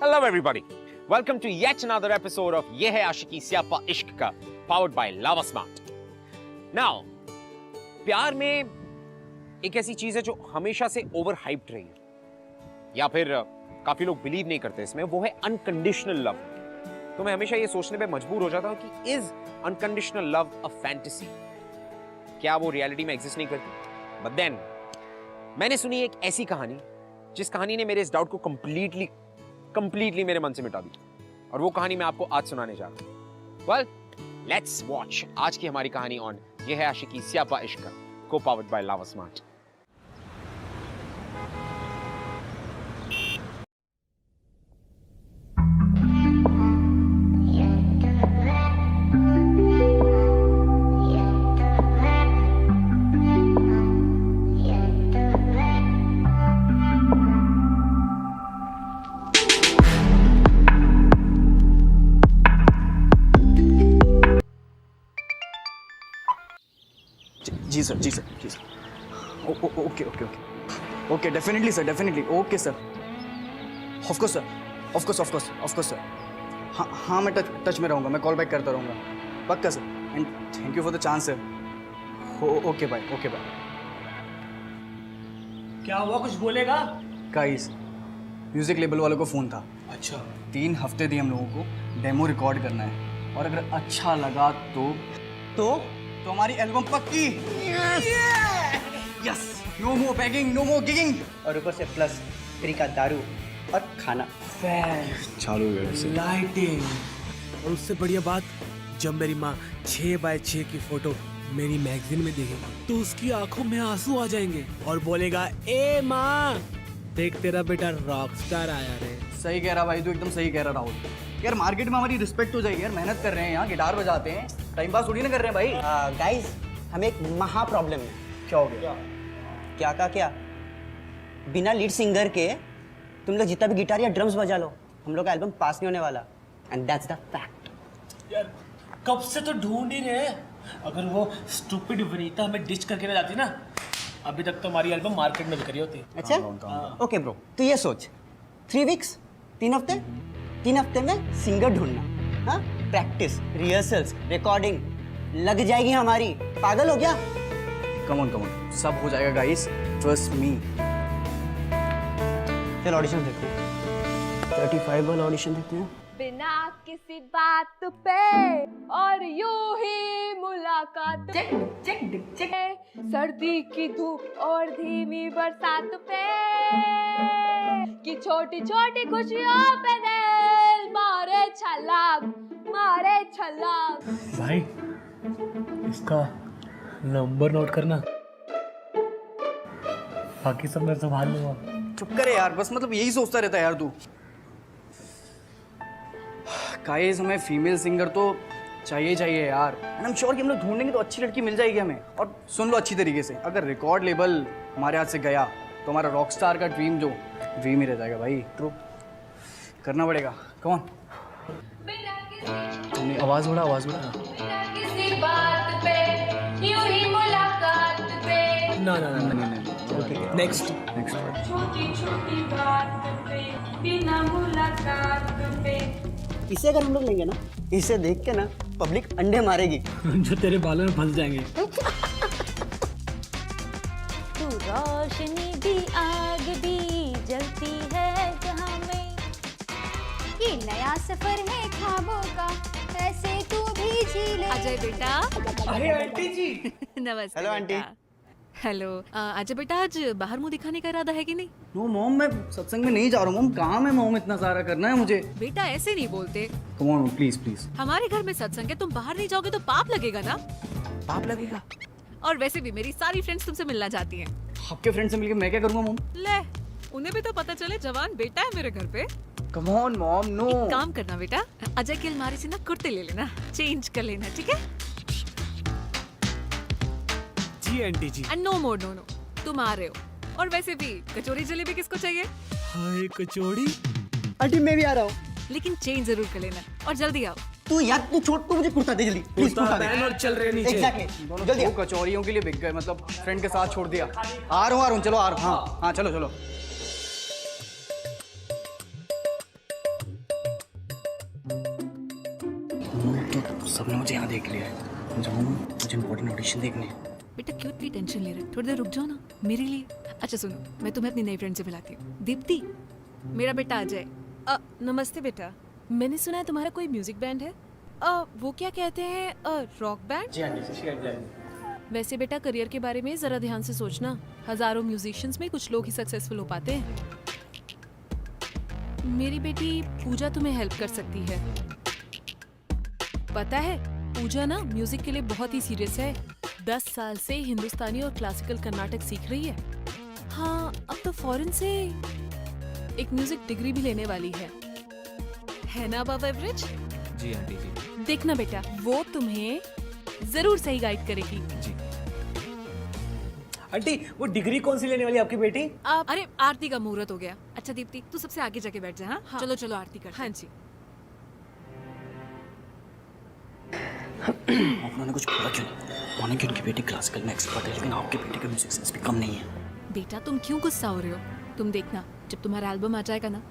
Hello everybody. Welcome to yet another episode of ये है आशिकी स्यापा इश्क का, powered by Lava Smart. Now, प्यार में एक ऐसी चीज है जो हमेशा से ओवर हाइप्ड रही है, या फिर काफी लोग बिलीव नहीं करते इसमें, वो है अनकंडीशनल लव. तो मैं हमेशा ये सोचने पे मजबूर हो जाता हूँ कि is unconditional love a fantasy? क्या वो रियलिटी में एग्जिस्ट नहीं करती? बट देन मैंने सुनी एक ऐसी कहानी जिस कहानी ने मेरे इस डाउट को कंप्लीटली मेरे मन से मिटा दी, और वो कहानी मैं आपको आज सुनाने जा रहा हूं. वेल, लेट्स वॉच आज की हमारी कहानी ऑन ये है आशिकी स्यापा इश्क, को पावर्ड बाय लावा स्मार्ट. जी sir. Okay, definitely sir, definitely. Okay sir, of course sir. हाँ मैं टच में रहूँगा, मैं कॉल बैक करता रहूँगा, पक्का sir. And thank you for the chance sir. Okay bye. क्या हुआ, कुछ बोलेगा? गाइस, म्यूजिक लेबल वालों को फ़ोन था. अच्छा, 3 हफ्ते दिए हम लोगों को डेमो रिकॉर्ड करना है, और अगर अच्छा लगा तो हमारी एल्बम पक्की. यस, नो मोर बैगिंग, नो मोर गिगिंग, और ऊपर से प्लस फ्री का दारू और खाना. चालू लाइटिंग. और उससे बढ़िया बात, जब मेरी माँ 6x6 की फोटो मेरी मैगजीन में देखेगी तो उसकी आंखों में आंसू आ जाएंगे और बोलेगा, ए माँ देख तेरा बेटा रॉकस्टार आया रे. सही कह रहा भाई, तू एकदम सही कह रहा राहुल. यार मार्केट में हमारी रिस्पेक्ट हो जाएगी यार. मेहनत कर रहे हैं यहाँ, गिटार बजाते हैं, टाइम पास थोड़ी ना कर रहे हैं भाई. गाइस, हमें एक महा प्रॉब्लम है. क्या हो गया? क्या का क्या, बिना लीड सिंगर के तुम लोग जितना भी गिटार या ड्रम्स बजा लो, हम लोग का एल्बम पास नहीं होने वाला. And that's the fact. यार कब से तो ढूंढ ही रहे. अगर वो स्टूपिड वनीता हमें डिच करके ना जाती ना, अभी तक तो हमारी एल्बम मार्केट में बिक रही होती. अच्छा, ओके ब्रो, तो ये सोच, 3 वीक्स, 3 हफ्ते, 3 हफ्ते में सिंगर ढूंढना. हाँ, प्रैक्टिस, रिहर्सल्स, रिकॉर्डिंग लग जाएगी हमारी. पागल हो गया? कम ऑन, सब हो जाएगा गाइस, ट्रस्ट मी. चल ऑडिशन देखते हैं. 35 वाला ऑडिशन देखते हैं. बिना किसी बात पे और यूं ही मुलाकात पे, सर्दी की धूप और धीमी बरसात पे, कि छोटी छोटी खुशियों पे दिल मारे छलांग. भाई इसका नंबर नोट करना, बाकी सब मैं संभाल लूंगा. चुप करे यार, बस मतलब यही सोचता रहता है यार तू. गाइस, हमें फीमेल सिंगर तो चाहिए यार. एंड आई एम श्योर कि हम लोग ढूंढेंगे तो अच्छी लड़की मिल जाएगी हमें. और सुन लो अच्छी तरीके से, अगर रिकॉर्ड लेबल हमारे हाथ से गया तो हमारा रॉकस्टार का ड्रीम ही रह जाएगा भाई. ट्रू, करना पड़ेगा. कम ऑन, आवाज उड़ा. ना. नेक्स्ट. छोटी छोटी बात पे, बिना मुलाकात पे. इसे अगर हम लोग लेंगे ना, इसे देख के ना पब्लिक अंडे मारेगी. जो तेरे बालों में फंस जाएंगे. तू रोशनी भी आग भी जलती है जहां में, ये नया सफर है ख्वाबों का, ऐसे तू भी जी ले. अजय बेटा. अरे आंटी जी. नमस्ते. Hello aunty. हेलो. अजय बेटा, आज बाहर मुंह दिखाने का इरादा है कि नहीं? नो मॉम, मैं सत्संग में नहीं जा रहा हूँ मॉम. काम है मॉम, इतना सारा करना है मुझे. बेटा ऐसे नहीं बोलते. Come on please. हमारे घर में सत्संग है, तुम बाहर नहीं जाओगे तो पाप लगेगा ना. पाप लगेगा? और वैसे भी मेरी सारी फ्रेंड्स तुमसे मिलना चाहती हैं. आपके फ्रेंड से मिलके मैं क्या करूँगा मॉम? ले, उन्हें भी तो पता चले जवान बेटा है मेरे घर पे. Come on mom, no. एक काम करना बेटा, अजय की अलमारी से ना कुर्ते ले लेना, चेंज कर लेना, ठीक है? जी आंटी जी. एंड नो मोर नो, तुम आ रहे हो. और वैसे भी कचौरी जलेबी किसको चाहिए? हाय कचौड़ी. आंटी मैं भी आ रहा हूँ. लेकिन चेंज जरूर कर लेना और जल्दी आओ. तू यार, तू छोड़, तू मुझे कुर्ता दे जल्दी प्लीज. कुर्ता दे. और चल रहे नीचे. एग्जैक्टली. दोनों जल्दी दो कचौरियों के लिए बिक गए, मतलब फ्रेंड के साथ छोड़ दिया. आ रहा हूँ, चलो आ रहा हूँ. हाँ चलो. तो सबने मुझे यहाँ देख लिया है, जाऊँ मुझे इम्पोर्टेंट ऑडिशन देखने। बेटा क्यों इतनी टेंशन ले रहे हो? थोड़ी देर रुक जाओ ना मेरे लिए। अच्छा सुनो, मैं तुम्हें अपनी नई फ्रेंड से मिलाती हूँ। दीप्ति, मेरा बेटा अजय। नमस्ते बेटा, मैंने सुना है तुम्हारा कोई म्यूजिक बैंड है। वो क्या कहते हैं, रॉक बैंड? जी आंटी। वैसे बेटा करियर के बारे में जरा ध्यान से सोचना। हजारों म्यूजिशियंस में कुछ लोग ही सक्सेसफुल हो पाते हैं। मेरी बेटी पूजा तुम्हें हेल्प कर सकती है। पता है पूजा ना म्यूजिक के लिए बहुत ही सीरियस है। 10 साल से हिंदुस्तानी और क्लासिकल कर्नाटक सीख रही है। हाँ, अब तो फॉरेन से एक म्यूजिक डिग्री भी लेने वाली है ना अबव एवरेज? जी आंटी जी। देखना बेटा, वो तुम्हें जरूर सही गाइड करेगी। जी आंटी वो डिग्री कौन सी लेने वाली है आपकी बेटी? अरे आरती का मुहूर्त हो गया। अच्छा दीप्ति, तू सबसे आगे जाके बैठ जा। हाँ? चलो चलो आरती कर। हाँ जी। उन्होंने कुछ बोला क्यों? उन्होंने कि उनकी बेटी क्लासिकल में एक्सपर्ट है, लेकिन आपकी बेटी का म्यूजिक सेंस भी कम नहीं है। बेटा तुम क्यों गुस्सा हो रहे हो? तुम देखना, जब तुम्हारा एल्बम आ जाएगा ना,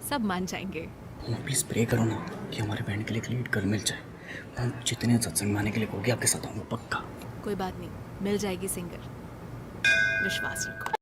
सब मान जाएंगे। प्लीज प्रे करो ना कि हमारे बैंड के लिए एक लीड गर्ल मिल जाए। हम जितने सत्संग में आने के लिए कहोगे आपके साथ आऊंगा पक्का। कोई बात नहीं, मिल जाएगी सिंगर, विश्वास रखो।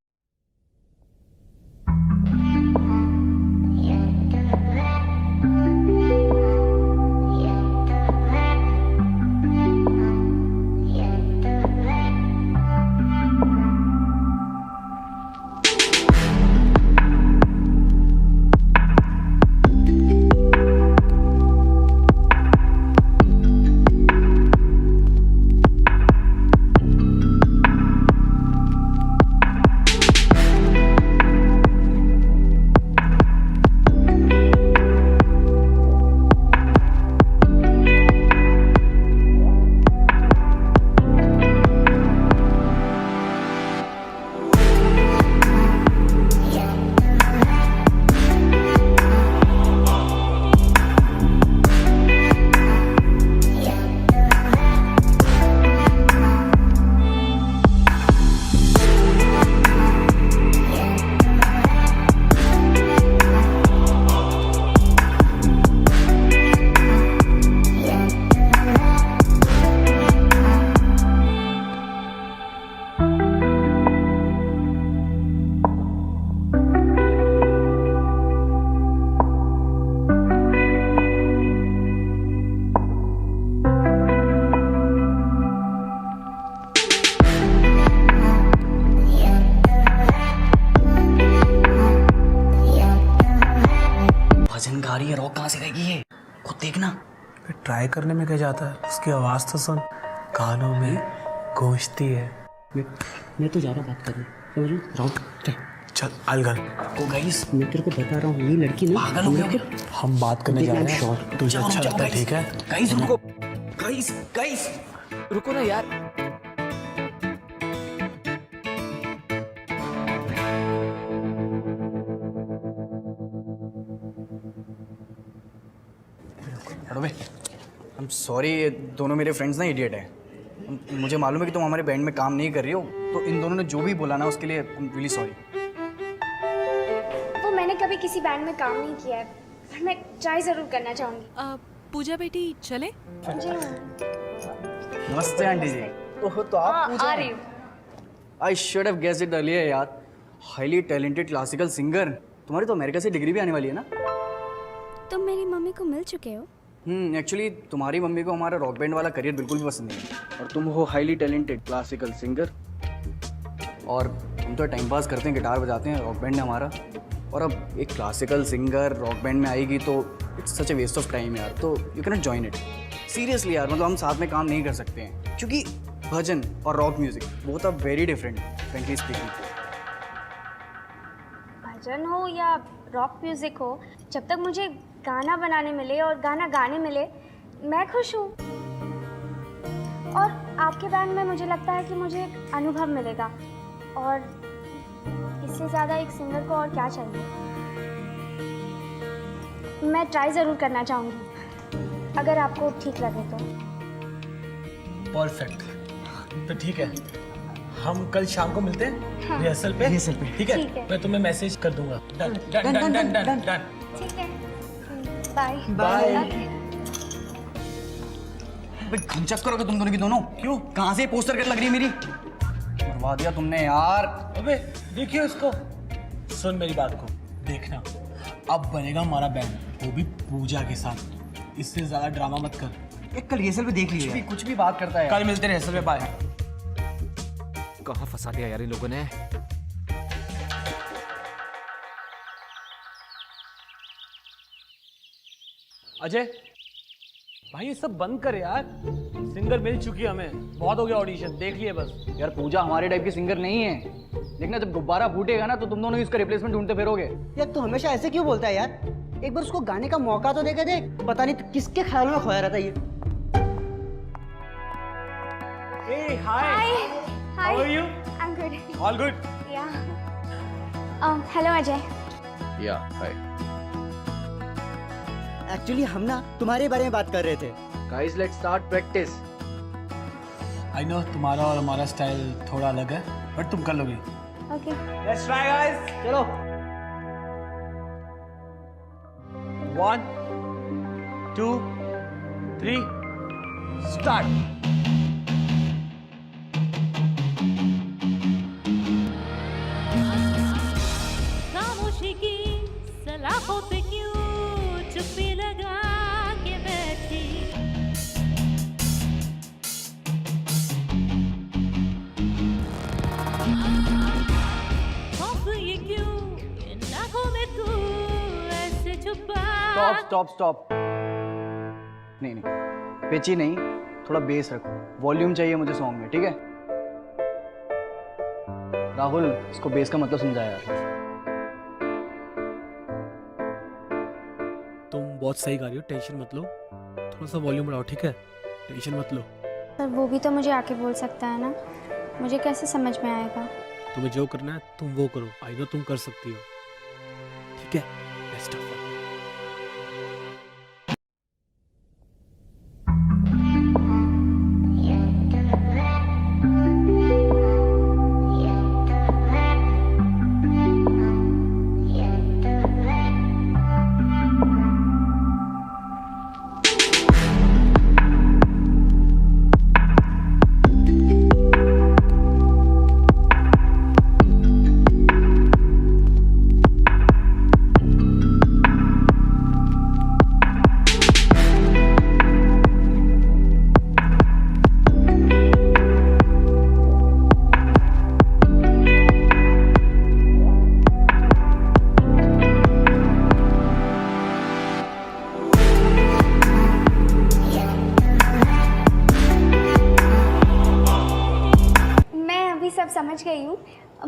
भजन गा रही है, रॉक कहाँ से गाएगी ये? खुद देखना। ट्राई करने में क्या जाता है, उसकी आवाज़ तो सुन, कानों में गूंजती है। मैं तो ज़्यादा बात कर रहा हूँ, रॉक चल अलगल, ओ गाइस, मैं तेरे को बता रहा हूँ, ये लड़की ना पागल हो गया। हम बात करने जा रहे हैं, तुझे अच्छा लगता है ठीक है? गाइस रुको, गाइस रुको ना यार। आई एम सॉरी, ये दोनों मेरे फ्रेंड्स ना इडियट हैं। मुझे मालूम है कि तुम हमारे बैंड में काम नहीं कर रही हो, तो इन दोनों ने जो भी बोला ना उसके लिए आई एम रियली सॉरी। वो मैंने कभी किसी बैंड में काम नहीं किया है, पर मैं ट्राई ज़रूर करना चाहूँगी। पूजा बेटी चले? जी हाँ। नमस्ते आंटी जी। ओह तो आप पूजा? आ रही हूँ। I should have guessed it earlier यार। Highly talented classical singer. तुम्हारी तो अमेरिका से डिग्री भी आने वाली है ना? तुम मेरी मम्मी को मिल चुके हो? एक्चुअली तुम्हारी मम्मी को हमारा रॉक बैंड वाला करियर बिल्कुल भी पसंद नहीं है, और तुम हो हाईली टैलेंटेड क्लासिकल सिंगर, और हम तो टाइम पास करते हैं, गिटार बजाते हैं, रॉक बैंड है हमारा। और अब एक क्लासिकल सिंगर रॉक बैंड में आएगी तो it's such a waste of time यार, तो you can not join it. Seriously यार, मतलब हम साथ में काम नहीं कर सकते हैं, क्योंकि भजन और rock music both are very different, frankly speaking. Bhajan हो या रॉक म्यूज़िक हो, जब तक मुझे गाना बनाने मिले और गाना गाने मिले, मैं खुश हूँ। और आपके बैंड में मुझे लगता है कि मुझे एक अनुभव मिलेगा, और इससे ज़्यादा एक सिंगर को और क्या चाहिए। मैं ट्राई ज़रूर करना चाहूँगी, अगर आपको ठीक लगे तो। परफेक्ट, तो ठीक है, हम कल शाम को मिलते हैं रिहर्सल पे। ठीक है, ठीक है। मैं तुम्हें मैसेज कर दूंगा। Done done done done done done. ठीक है, बाय बाय। ओके। अबे घुंचक करोगे तुम दोनों की दोनों? क्यों? कहाँ से पोस्टर कट लग रही है मेरी? मरवा दिया तुमने यार। अबे देखिए इसको, सुन मेरी बात को, देखना अब बनेगा हमारा बैंड, वो भी पूजा के साथ। इससे ज्यादा ड्रामा मत कर। एक कल रिहर्सल पे देख लिया कुछ भी बात करता है कल मिलते रहे, असल में बाय। कहाँ फंसा दिया यार इन लोगों ने। अजय भाई ये सब बंद कर यार, सिंगर मिल चुकी है हमें, बहुत हो गया ऑडिशन, देख लिए बस। यार पूजा हमारे टाइप की सिंगर नहीं है। देखना जब गुब्बारा फूटेगा ना तो तुम दोनों इसका रिप्लेसमेंट ढूंढते फिरोगे। यार तू हमेशा ऐसे क्यों बोलता है यार? एक बार उसको गाने का मौका तो देके देख। पता नहीं किसके ख्यालों में खोया रहता है ये। Hey, hi. Hi. How are you? I'm good. All good? Yeah. Hello Ajay. Yeah, hi. Actually हम ना तुम्हारे बारे में बात कर रहे थे। Guys, let's start practice. I know तुम्हारा और हमारा स्टाइल थोड़ा अलग है, बट तुम कर लोगे। Okay. Let's try guys. चलो। 1, 2, 3, start. खामोशी की सलाखों पे क्यों चुप्पी लगा के बैठी, खौफ ये क्यों इन आँखों में तू ऐसे छुपा। स्टॉप। नहीं, पिची नहीं, थोड़ा बेस रखो। वॉल्यूम चाहिए मुझे सॉन्ग में, ठीक है? राहुल, इसको बेस का मतलब समझाया यार। तुम बहुत सही गा रही हो, टेंशन मत लो, थोड़ा सा वॉल्यूम बढ़ाओ, ठीक है? टेंशन मत लो। पर वो भी तो मुझे आके बोल सकता है ना, मुझे कैसे समझ में आएगा? तुम्हें जो करना है तुम वो करो, आई नो तुम कर सकती हो, ठीक है? Best of luck. सब समझ गई हूँ।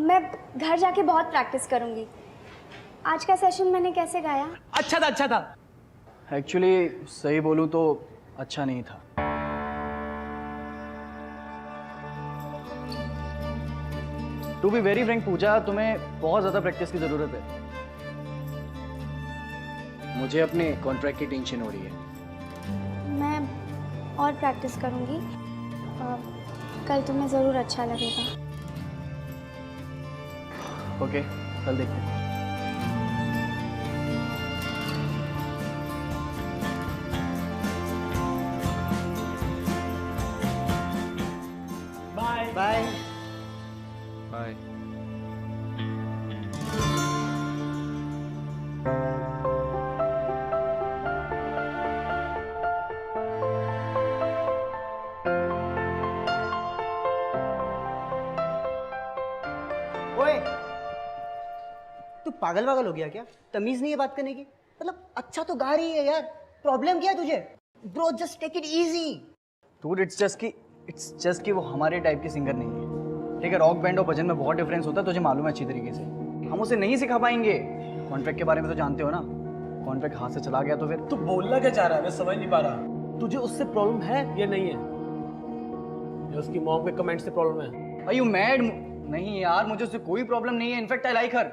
मैं घर जाके बहुत प्रैक्टिस करूँगी। आज का सेशन मैंने कैसे गाया? अच्छा था। एक्चुअली सही बोलूँ तो अच्छा नहीं था। टू बी वेरी फ्रैंक पूजा, तुम्हें बहुत ज़्यादा प्रैक्टिस की ज़रूरत है। मुझे अपने कॉन्ट्रैक्ट की टेंशन हो रही है। मैं और प्रैक्टिस करूँगी। कल तुम्हें ज़रूर अच्छा लगेगा। ओके, कल देखते हैं। Bye bye. बाय। ओए, तू पागल वागल हो गया क्या? तमीज नहीं है बात करने की? मतलब अच्छा तो गा रही है यार, प्रॉब्लम क्या है तुझे? Bro just take it easy. Dude, it's just कि वो हमारे टाइप की सिंगर नहीं है। ठीक है, रॉक बैंड और भजन में बहुत डिफरेंस होता है, तुझे मालूम है अच्छी तरीके से। हम उसे नहीं सिखा पाएंगे। कॉन्ट्रैक्ट के बारे में तो जानते हो ना, कॉन्ट्रैक्ट हाथ से चला गया तो फिर। तू बोलना क्या चाह रहा है, मैं समझ नहीं पा रहा। तुझे उससे प्रॉब्लम है या नहीं है, या उसकी मॉम के कमेंट से प्रॉब्लम है? Are you mad? नहीं यार, मुझे उससे कोई प्रॉब्लम नहीं है। In fact I like her.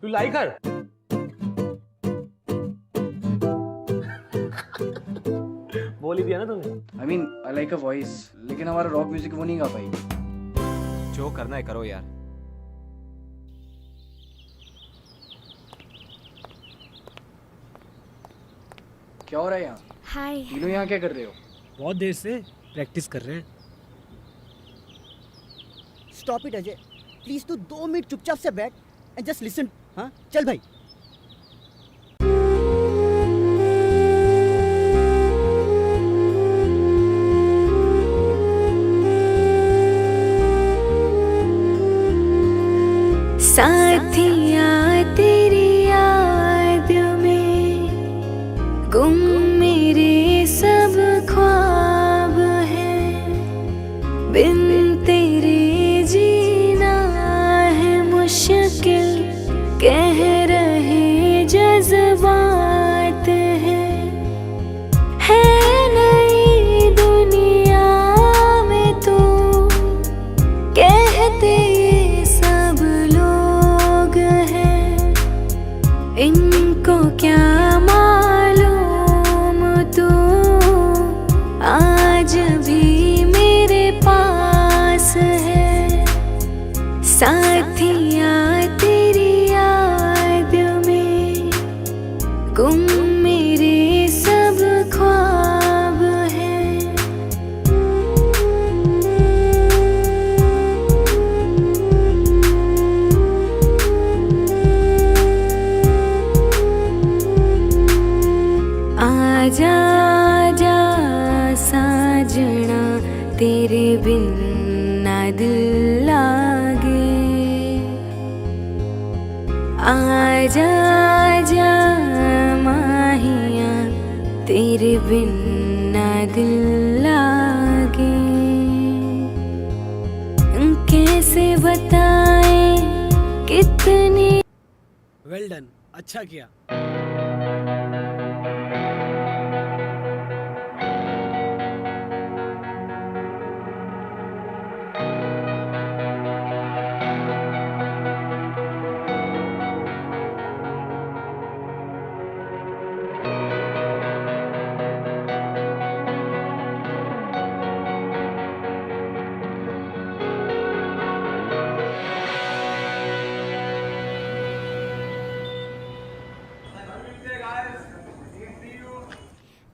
You like her? बोल ही दिया ना तुमने। I mean I like a voice, लेकिन हमारा रॉक म्यूजिक वो नहीं गा पाई। जो करना है करो यार। क्या हो रहा है यहाँ? हाय तीनों यहाँ क्या कर रहे हो? बहुत देर से प्रैक्टिस कर रहे हैं। स्टॉप इट अजय, प्लीज तू 2 मिनट चुपचाप से बैठ एंड जस्ट लिसन। हाँ चल भाई। साथिया तेरी याद में गुम मेरे सब ख्वाब हैं, बिन तेरे जीना है मुश्किल, कह रहे जज्बात हैं। है नई दुनिया में तू कहते सब लोग हैं, इनको क्या मालूम तू आज भी मेरे पास है। साथिया तेरी याद में गुम मेरे सब ख्वाब हैं। आजा आजा साजना तेरे बिन ना दिल लागे। आजा आजा माहिया तेरे बिन ना दिल लागे। कैसे बताएं कितनी वेल डन, अच्छा किया।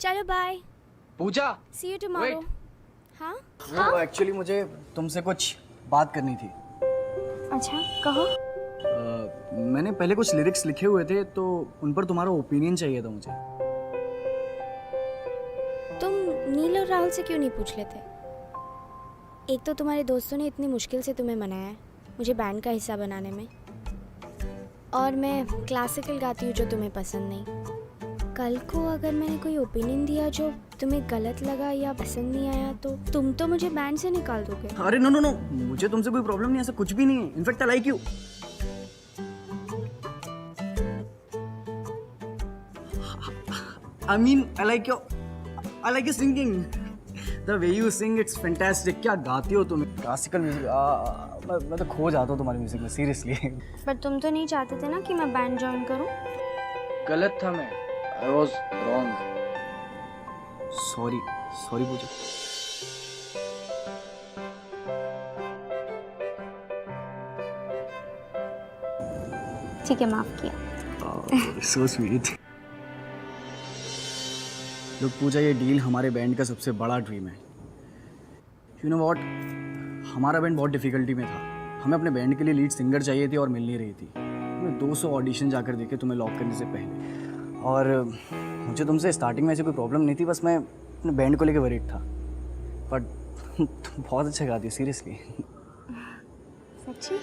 चलो bye, Puja, see you tomorrow. Wait. हाँ वो एक्चुअली मुझे तुमसे कुछ बात करनी थी। अच्छा कहो। मैंने पहले कुछ लिरिक्स लिखे हुए थे तो उन पर तुम्हारा ओपिनियन चाहिए था मुझे। तुम नील और राहुल से क्यों नहीं पूछ लेते? एक तो तुम्हारे दोस्तों ने इतनी मुश्किल से तुम्हें मनाया है मुझे बैंड का हिस्सा बनाने में, और मैं क्लासिकल गाती हूँ जो तुम्हें पसंद नहीं। कल को अगर मैंने कोई ओपिनियन दिया जो तुम्हें गलत लगा या पसंद नहीं आया तो तुम तो मुझे बैंड से निकाल दोगे। अरे नो नो नो, मुझे तुमसे कोई प्रॉब्लम नहीं, ऐसा कुछ भी नहीं है। In fact I like you. I mean, I like your singing. The way you sing, it's fantastic. क्या गाती हो तुम? क्लासिकल म्यूजिक, मैं तो खो जाता हूँ तुम्हारे म्यूजिक में, सीरियसली। पर तुम तो नहीं चाहते थे ना कि मैं बैंड ज्वाइन करूँ? गलत था मैं। I was wrong. Sorry पूजा। ठीक है, माफ किया। So sweet. लोग पूजा, ये डील हमारे बैंड का सबसे बड़ा ड्रीम है। यू नो व्हाट, हमारा बैंड बहुत डिफिकल्टी में था। हमें अपने बैंड के लिए लीड सिंगर चाहिए थी और मिल नहीं रही थी। मैं 200 ऑडिशन जाकर देखे तुम्हें लॉक करने से पहले, और मुझे तुमसे स्टार्टिंग में ऐसी कोई प्रॉब्लम नहीं थी, बस मैं अपने बैंड को लेकर वरीड था। बट तुम बहुत अच्छा गाती हो, सीरियसली। सच्ची?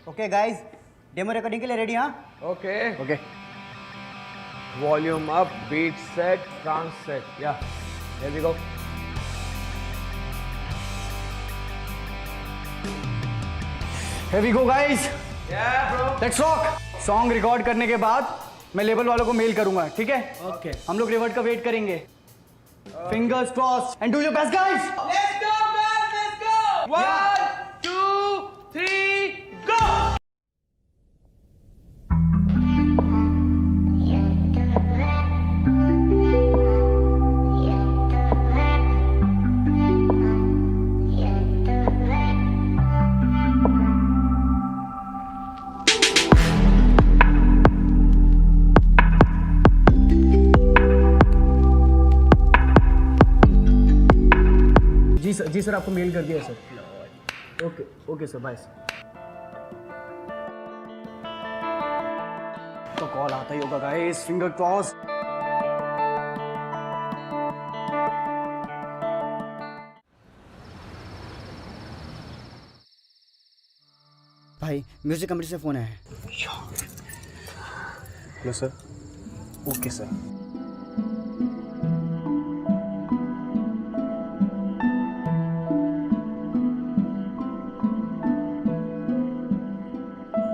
ओके गाइस, डेमो रिकॉर्डिंग के लिए रेडी? हाँ okay okay volume up beat set trance set या here we go Here we go guys. Let's rock. Song record करने के बाद मैं लेबल वालों को मेल करूंगा, ठीक है? ओके हम लोग रिवर्ट का वेट करेंगे. Fingers cross and do your best guys. Let's go man let's go 1 2 3 go जी सर आपको मेल कर दिया sir. Okay sir bye sir. तो कॉल आता ही होगा गाइस. Finger cross. भाई म्यूजिक कंपनी से फोन आया है. Hello sir. Okay sir.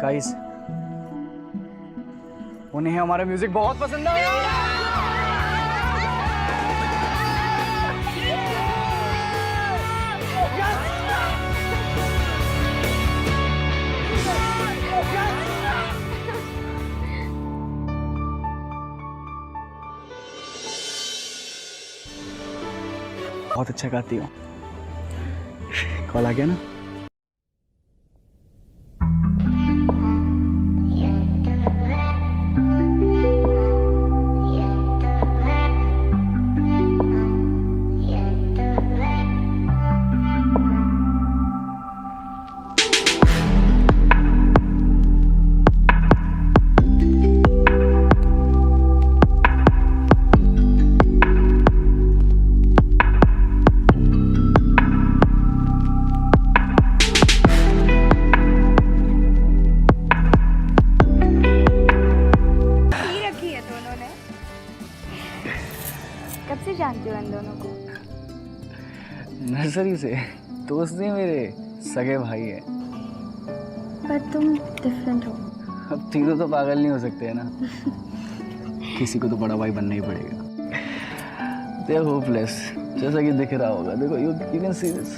Guys उन्हें हमारा म्यूजिक बहुत पसंद आया. बहुत अच्छा गाती हूँ. कॉल आ गया ना. कब से जानती हो इन दोनों को? नर्सरी से दोस्त नहीं, मेरे सगे भाई है. पर तुम डिफरेंट हो. अब तीनों तो पागल नहीं हो सकते है ना. किसी को तो बड़ा भाई बनना ही पड़ेगा. दे आर होपलेस, जैसा कि दिख रहा होगा. देखो यू कैन सी दिस.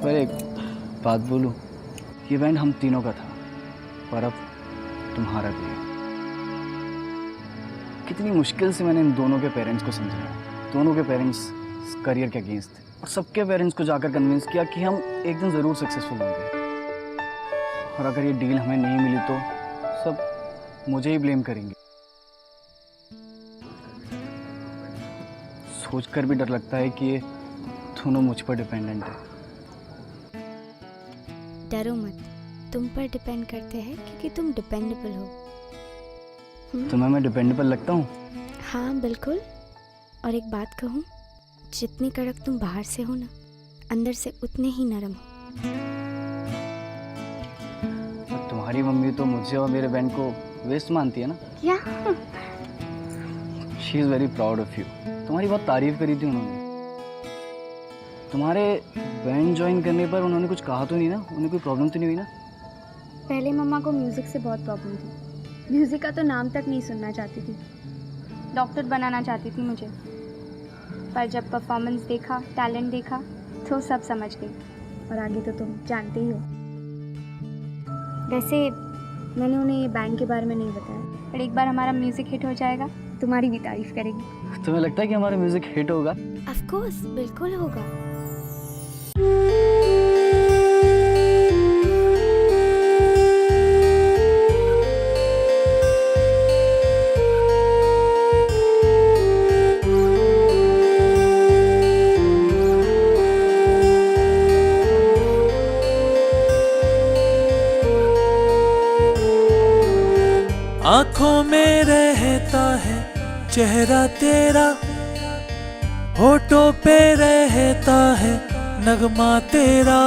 पर एक बात बोलूं, ये बैंड हम तीनों का था, पर अब तुम्हारा भी है. कितनी मुश्किल से मैंने इन दोनों के पेरेंट्स को समझाया. दोनों के पेरेंट्स करियर के अगेंस्ट थे और सबके पेरेंट्स को जाकर कन्विंस किया कि हम एक दिन ज़रूर सक्सेसफुल होंगे. और अगर ये डील हमें नहीं मिली तो सब मुझे ही ब्लेम करेंगे. सोचकर भी डर लगता है कि ये दोनों मुझ पर डिपेंडेंट है. डरो मत, तुम पर डिपेंड करते हैं क्योंकि तुम डिपेंडेबल हो. तुम्हें मैं डिपेंडेबल लगता हूँ? हाँ बिल्कुल. और एक बात कहूँ, जितनी कड़क तुम बाहर से हो ना, अंदर से उतने ही नरम हो. तुम्हारी मम्मी तो मुझे और मेरे बहन को वेस्ट मानती है ना? क्या? She is very proud of you. तुम्हारी बहुत तारीफ करी थी उन्होंने. तुम्हारे बैंड ज्वाइन करने पर उन्होंने कुछ कहा तो नहीं ना? उन्हें कोई प्रॉब्लम तो नहीं हुई ना? पहले मम्मा को म्यूज़िक से बहुत प्रॉब्लम थी. म्यूज़िक का तो नाम तक नहीं सुनना चाहती थी. डॉक्टर बनाना चाहती थी मुझे. पर जब परफॉर्मेंस देखा, टैलेंट देखा, तो सब समझ गई. और आगे तो तुम जानते ही हो. वैसे मैंने उन्हें ये बैंड के बारे में नहीं बताया, पर एक बार हमारा म्यूज़िक हिट हो जाएगा, तुम्हारी भी तारीफ करेगी. तुम्हें लगता है कि हमारा म्यूजिक हिट होगा? ऑफ कोर्स, बिल्कुल होगा. आंखों में रहता है चेहरा तेरा, होठों पे रहता है नगमा तेरा.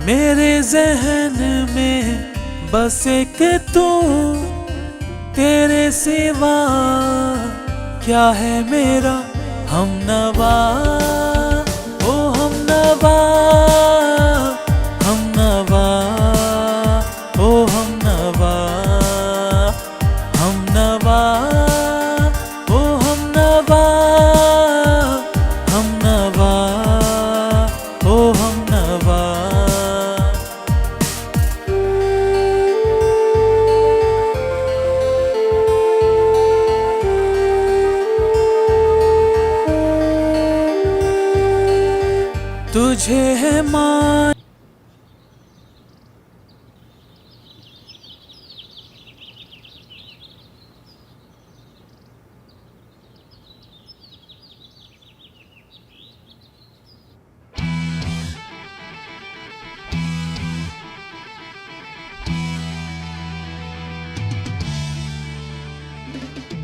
मेरे जहन में बस एक तू, तेरे सिवा क्या है मेरा हमनवा, ओ हमनवा, हमनवा, ओ हमनवा, हमनवा, ओ हमनवा, हमनवा, ओ हमनवा। तुझे है मान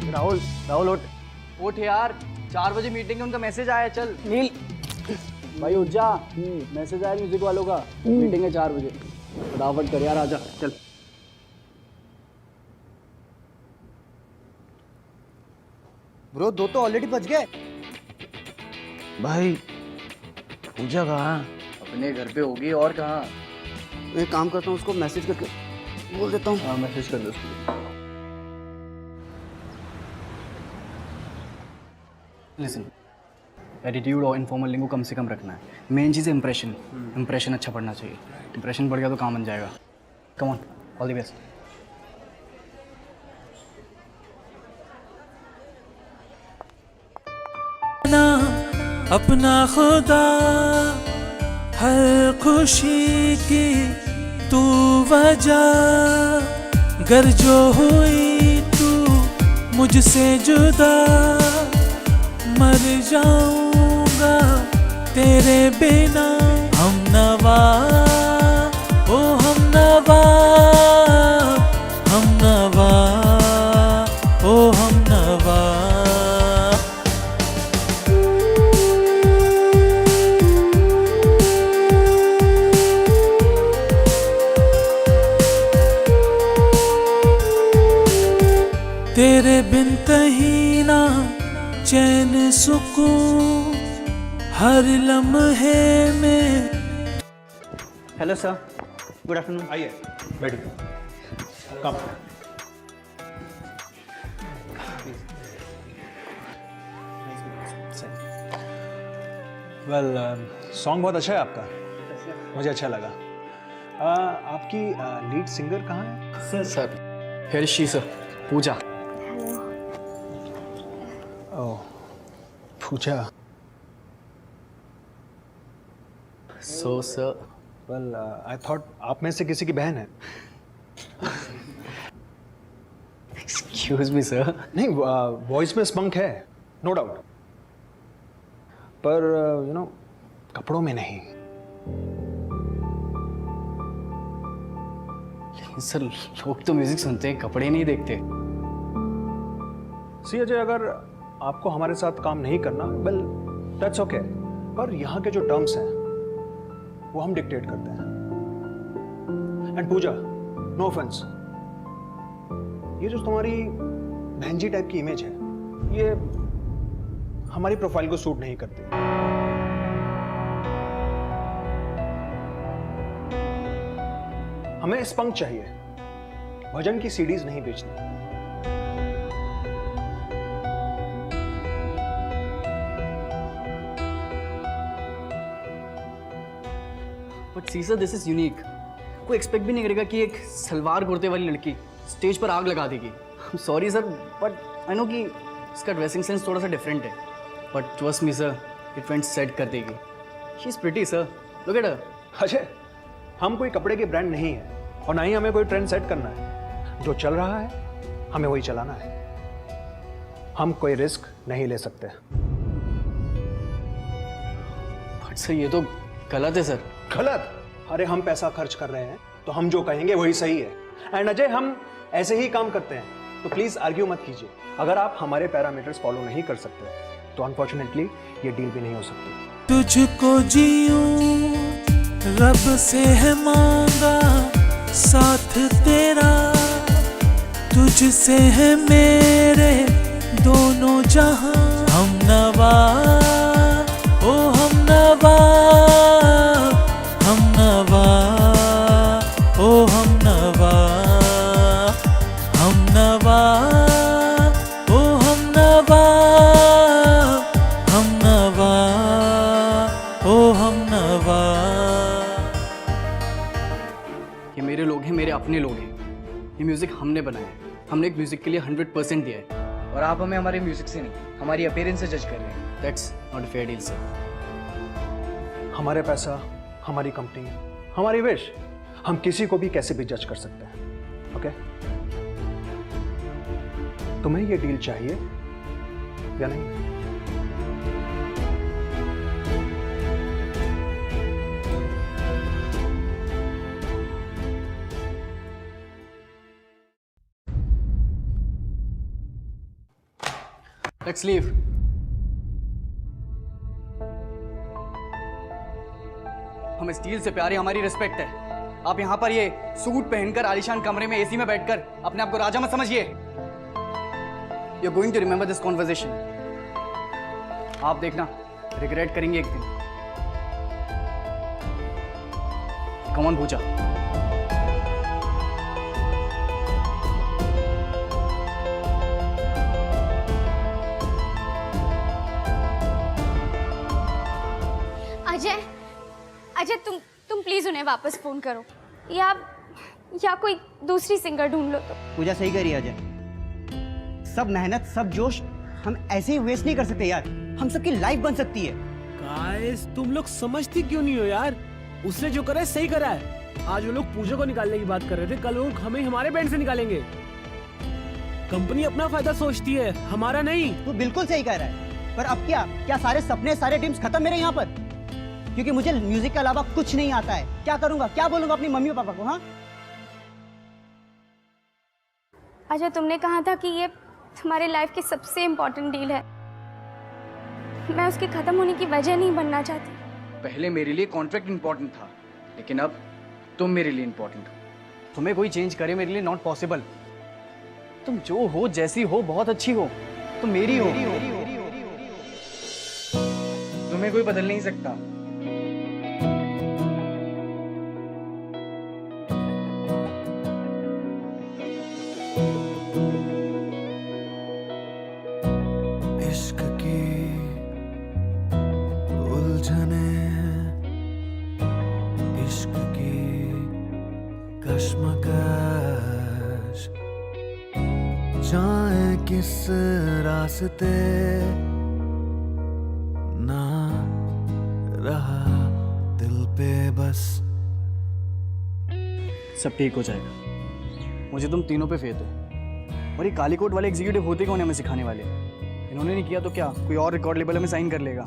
राहुल, राहुल उठ, उठ यार, 4 बजे मीटिंग है, उनका मैसेज आया, चल नील भाई उठ जा, मैसेज आया म्यूजिक वालों का, मीटिंग है 4 बजे, फटाफट कर यार, आजा चल। ब्रो 2 तो ऑलरेडी बज गए। भाई पूजा कहाँ? अपने घर पे होगी और कहाँ। एक काम करता हूँ, उसको मैसेज करके बोल देता हूँ। हाँ मैसेज कर दो उसको। लिसन, एटीट्यूड और इनफॉर्मल लिंगो कम से कम रखना है। मेन चीज़ है इंप्रेशन, इंप्रेशन अच्छा पड़ना चाहिए। इंप्रेशन बढ़ गया तो काम बन जाएगा। Come on, all the best. अपना खुदा, हर खुशी की तू वजह, गर जो हुई तू मुझसे जुदा, मर जाऊंगा तेरे बिना। हमनवा, ओ हमनवा, हमनवा, ओ हमनवा। तेरे बिन कहीं ना चैन सुकून, हर लम्हे में। Hello sir, good afternoon. आइए बैठिए। कम वेल, सॉन्ग बहुत अच्छा है आपका, मुझे अच्छा लगा। आपकी लीड सिंगर कहाँ है? Sir here she sir, Puja. Oh Puja. So sir, well I thought आप में से किसी की बहन है। Excuse me sir. नहीं, वॉइस में स्पंक है, नो डाउट, पर यू नो कपड़ों में नहीं। सर लोग तो म्यूजिक सुनते हैं, कपड़े नहीं देखते। सी अजय, अगर आपको हमारे साथ काम नहीं करना, वेल दैट्स ओके, पर यहाँ के जो टर्म्स हैं वो हम डिक्टेट करते हैं। एंड पूजा, नो ऑफेंस, ये जो तुम्हारी बहन जी टाइप की इमेज है, ये हमारी प्रोफाइल को सूट नहीं करती। हमें स्पंक चाहिए, भजन की सीडीज नहीं बेचनी। बट सीसर दिस इज यूनिक। कोई एक्सपेक्ट भी नहीं करेगा कि एक सलवार कुर्ते वाली लड़की स्टेज पर आग लगा देगी। Sorry sir, but I know कि इसका ड्रेसिंग सेंस थोड़ा सा डिफरेंट है, but trust me sir, it went set कर देगी। She is pretty sir, look at her. Ajay, हम कोई कपड़े के ब्रांड नहीं है और ना ही हमें कोई ट्रेंड सेट करना है। जो चल रहा है हमें वही चलाना है। हम कोई रिस्क नहीं ले सकते। बट सर ये तो गलत है सर। गलत? अरे हम पैसा खर्च कर रहे हैं तो हम जो कहेंगे वही सही है। एंड अजय, हम ऐसे ही काम करते हैं, तो प्लीज आर्ग्यू मत कीजिए। अगर आप हमारे पैरामीटर्स फॉलो नहीं कर सकते तो अनफॉर्चुनेटली ये डील भी नहीं हो सकती। तुझको जीऊं रब से है मांगा साथ तेरा, तुझसे है मेरे दोनों जहां। हम नवा ओ हम नवा, हम नवा ओ हम नवा, हम नवा ओ हम नवा, हम नवा ओ हम नवा। ये मेरे लोग हैं, मेरे अपने लोग हैं। ये म्यूजिक हमने बनाया है, हमने एक म्यूजिक के लिए 100% दिया है, और आप हमें हमारे म्यूजिक से नहीं, हमारी अपीयरेंस से जज कर रहे हैं। That's not a fair deal sir. हमारे पैसा, हमारी कंपनी, हमारी विश, हम किसी को भी कैसे भी जज कर सकते हैं। ओके? तुम्हें ये डील चाहिए या नहीं? Let's leave. हमें स्टील से प्यार है, हमारी रिस्पेक्ट है। आप यहाँ पर ये सूट पहनकर आलीशान कमरे में एसी में बैठकर अपने आप को राजा मत समझिए। You are going to remember this conversation. आप देखना, रिग्रेट करेंगे एक दिन। Come on Puja. अजय, अजय तुम प्लीज उन्हें वापस फोन करो, या कोई दूसरी सिंगर ढूंढ लो। तो पूजा सही करी अजय, सब मेहनत सब जोश हम ऐसे ही वेस्ट नहीं कर सकते यार। हम सबकी लाइफ बन सकती है। गाइस तुम लोग समझती क्यों नहीं हो यार? उसने जो करा है सही करा है। आज वो लोग पूजा को निकालने की बात कर रहे थे, कल वो हमें हमारे बैंड से निकालेंगे। कंपनी अपना फायदा सोचती है, हमारा नहीं। तू बिल्कुल सही कह रहा है, पर अब क्या सारे सपने सारे ड्रीम्स खत्म मेरे यहाँ पर? क्योंकि मुझे म्यूजिक के अलावा कुछ नहीं आता है। क्या करूंगा, क्या बोलूंगा अपनी मम्मी और पापा को? हाँ अजय, तुमने कहा था कि ये तुम्हारे लाइफ की सबसे इम्पोर्टेंट डील है। मैं उसके खत्म होने की वजह नहीं बनना चाहती। पहले मेरे लिए कॉन्ट्रैक्ट इंपॉर्टेंट था, लेकिन अब तुम मेरे लिए इंपॉर्टेंट हो। तुम्हें कोई चेंज करे मेरे लिए नॉट पॉसिबल। तुम जो हो, जैसी हो, बहुत अच्छी हो, तुम मेरी हो। तुम्हें कोई बदल नहीं सकता। इश्क की उलझने, इश्क की कश्मकश, जाए किस रास्ते ना रहा दिल पे बस। सब ठीक हो जाएगा, मुझे तुम तीनों पे फेथ है। और ये काली कोट वाले एग्जीक्यूटिव होते कौन है हमें सिखाने वाले? इन्होंने नहीं किया तो क्या कोई और रिकॉर्ड लेबल हमें साइन कर लेगा।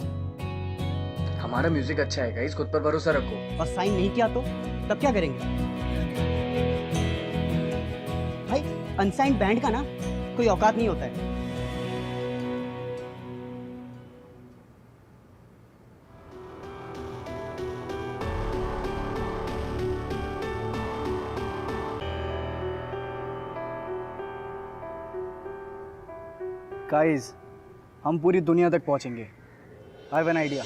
हमारा म्यूजिक अच्छा है गाइस, खुद पर भरोसा रखो। और साइन नहीं किया तो तब क्या करेंगे भाई? अनसाइंड बैंड का ना कोई औकात नहीं होता है। गाइस, हम पूरी दुनिया तक पहुंचेंगे। I have an idea.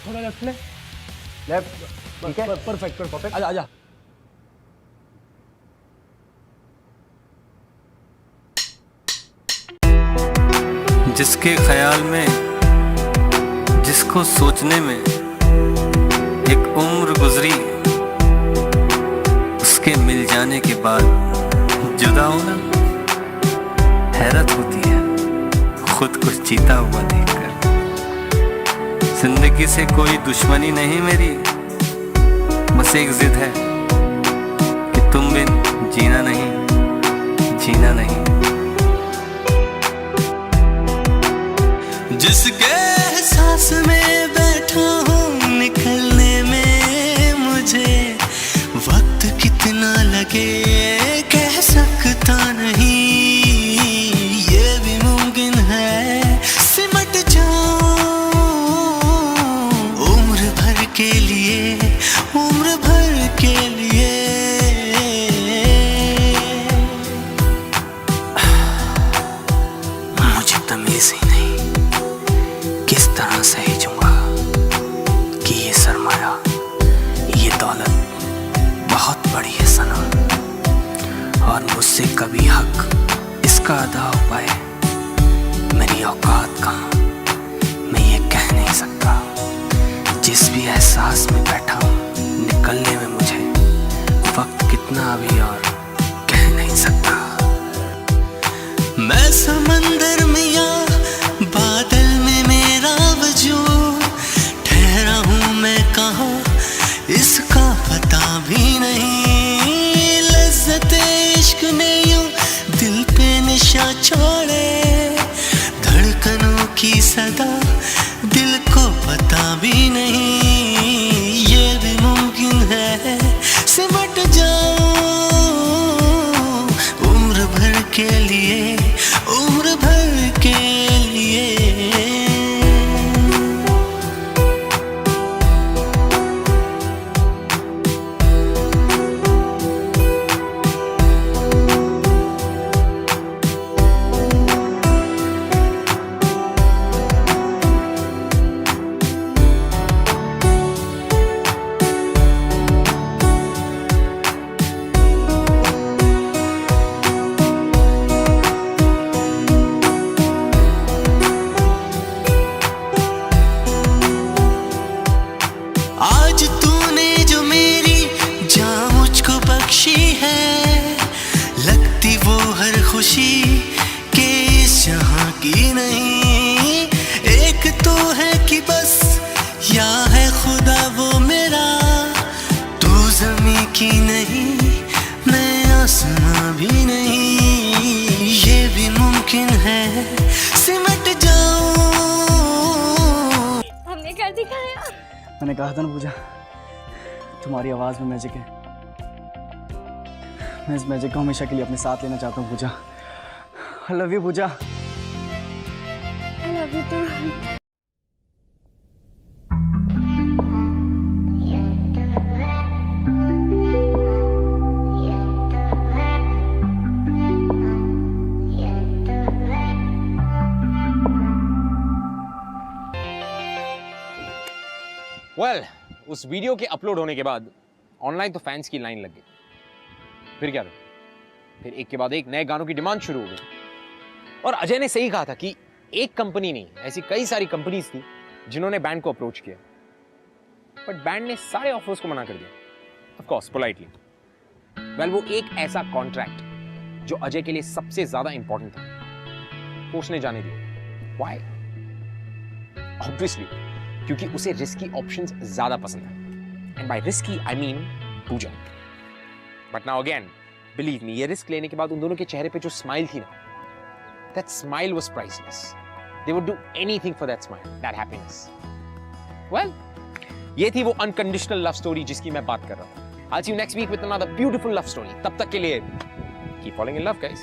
थोड़ा लेफ्ट ले, लेफ्ट। ठीक है, परफेक्ट परफेक्ट। आजा आजा। जिसके ख्याल में, जिसको सोचने में एक उम्र गुजरी, उसके मिल जाने के बाद जुदा होना हैरत होती है खुद कुछ जीता हुआ देखकर। जिंदगी से कोई दुश्मनी नहीं मेरी, बस एक जिद है कि तुम बिन जीना नहीं, जीना नहीं। जिसके एहसास में बैठ मुझसे कभी हक इसका अदा हो पाए, मेरी औकात कहाँ मैं ये कह नहीं सकता। जिस भी एहसास में बैठा हूँ निकलने में मुझे वक्त कितना अभी और कह नहीं सकता। मैं समंदर में या बादल में मेरा वजूद, ठहरा हूँ मैं कहाँ इसका पता भी नहीं। लज्जते इश्क ने यूं दिल पे निशा छोड़े, धड़कनों की सदा दिल को पता भी नहीं। ये भी मुमकिन है सिमट जाऊं उम्र भर के लिए, उम्र भर के लिए। आज तूने जो मेरी जान मुझको बख्शी है, लगती वो हर खुशी के इस जहां की नहीं। एक तो है कि बस या है खुदा वो मेरा, तू जमी की नहीं मैं आसमां भी नहीं। ये भी मुमकिन है सिमट जाऊं। हमने कर दिखाया। मैंने कहा था ना पूजा, तुम्हारी आवाज़ में मैजिक है। मैं इस मैजिक को हमेशा के लिए अपने साथ लेना चाहता हूँ Pooja. I love you Pooja. I love you too. Well, उस वीडियो के अपलोड होने के बाद ऑनलाइन तो फैंस की लाइन लग गई। फिर क्या था? फिर एक के बाद एक नए गानों की डिमांड शुरू हो गई। और अजय ने सही कहा था कि एक कंपनी नहीं, ऐसी कई सारी कंपनीज थी जिन्होंने बैंड को अप्रोच किया, बट बैंड ने सारे ऑफर्स को मना कर दिया, ऑफ कोर्स पोलाइटली। वेल, वो एक ऐसा कॉन्ट्रैक्ट जो अजय के लिए सबसे ज्यादा इंपॉर्टेंट था, पूछने जाने दिया। व्हाई? ऑब्वियसली क्योंकि उसे रिस्की ऑप्शंस ज्यादा पसंद है, and by risky I mean Puja. But now again believe me, ये रिस्क लेने के बाद उन दोनों के चेहरे पे जो स्माइल थी ना, that smile was priceless. They would do anything for that smile, that happiness. Well, ये थी वो अनकंडीशनल लव स्टोरी जिसकी मैं बात कर रहा था। I'll see you next week with another beautiful love story. तब तक के लिए keep falling in love, guys.